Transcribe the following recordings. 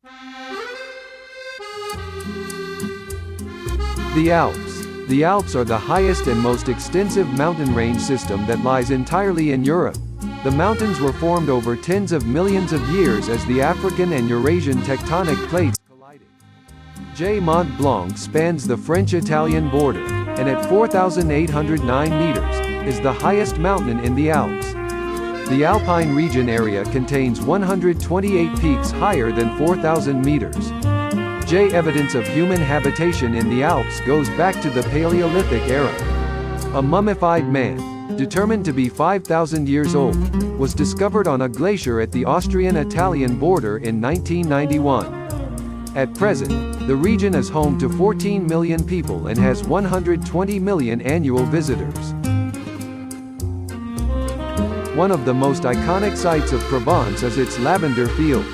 The Alps. The Alps are the highest and most extensive mountain range system that lies entirely in Europe. The mountains were formed over tens of millions of years as the African and Eurasian tectonic plates collided. Mont Blanc spans the French-Italian border, and at 4,809 meters, is the highest mountain in the Alps. The Alpine region area contains 128 peaks higher than 4,000 meters. Evidence of human habitation in the Alps goes back to the Paleolithic era. A mummified man, determined to be 5,000 years old, was discovered on a glacier at the Austrian-Italian border in 1991. At present, the region is home to 14 million people and has 120 million annual visitors. One of the most iconic sights of Provence is its lavender fields.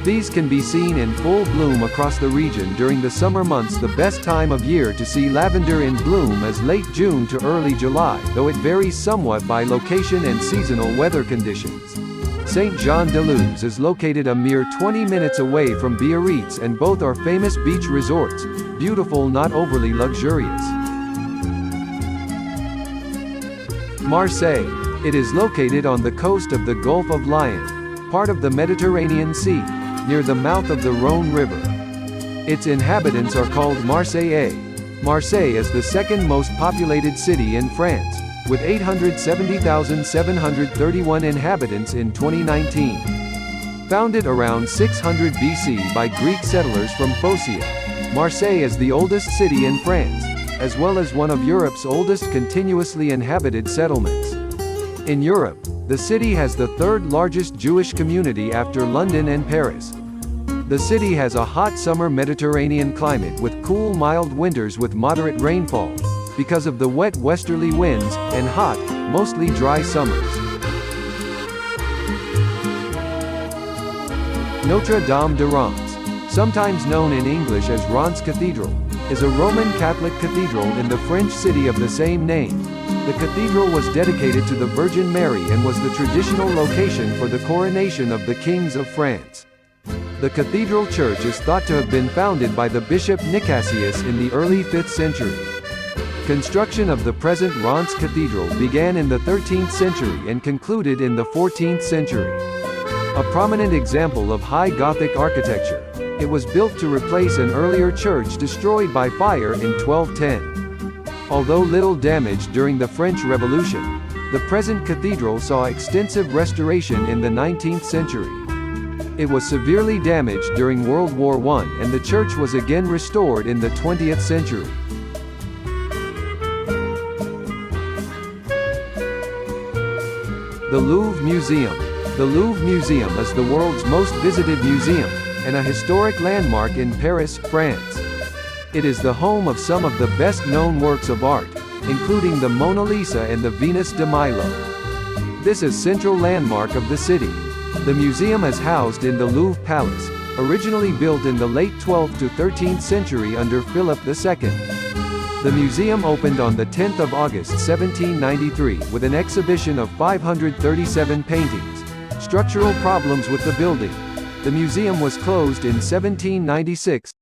These can be seen in full bloom across the region during the summer months. The best time of year to see lavender in bloom is late June to early July, though it varies somewhat by location and seasonal weather conditions. Saint-Jean-de-Luz is located a mere 20 minutes away from Biarritz, and both are famous beach resorts, beautiful, not overly luxurious. Marseille. It is located on the coast of the Gulf of Lion, part of the Mediterranean Sea, near the mouth of the Rhône River. Its inhabitants are called Marseillais. Marseille is the second most populated city in France, with 870,731 inhabitants in 2019. Founded around 600 BC by Greek settlers from Phocaea, Marseille is the oldest city in France, as well as one of Europe's oldest continuously inhabited settlements. In Europe, the city has the third largest Jewish community after London and Paris. The city has a hot summer Mediterranean climate with cool, mild winters with moderate rainfall, because of the wet westerly winds, and hot, mostly dry summers. Notre Dame de Reims, sometimes known in English as Reims Cathedral, is a Roman Catholic cathedral in the French city of the same name. The cathedral was dedicated to the Virgin Mary and was the traditional location for the coronation of the kings of France. The cathedral church is thought to have been founded by the bishop Nicasius in the early 5th century. Construction of the present Reims Cathedral began in the 13th century and concluded in the 14th century. A prominent example of high Gothic architecture, it was built to replace an earlier church destroyed by fire in 1210. Although little damaged during the French Revolution, the present cathedral saw extensive restoration in the 19th century. It was severely damaged during World War I, and the church was again restored in the 20th century. The Louvre Museum. The Louvre Museum is the world's most visited museum, and a historic landmark in Paris, France. It is the home of some of the best-known works of art, including the Mona Lisa and the Venus de Milo. This is central landmark of the city. The museum is housed in the Louvre Palace, originally built in the late 12th to 13th century under Philip II. The museum opened on the 10th of August 1793 with an exhibition of 537 paintings. Structural problems with the building. The museum was closed in 1796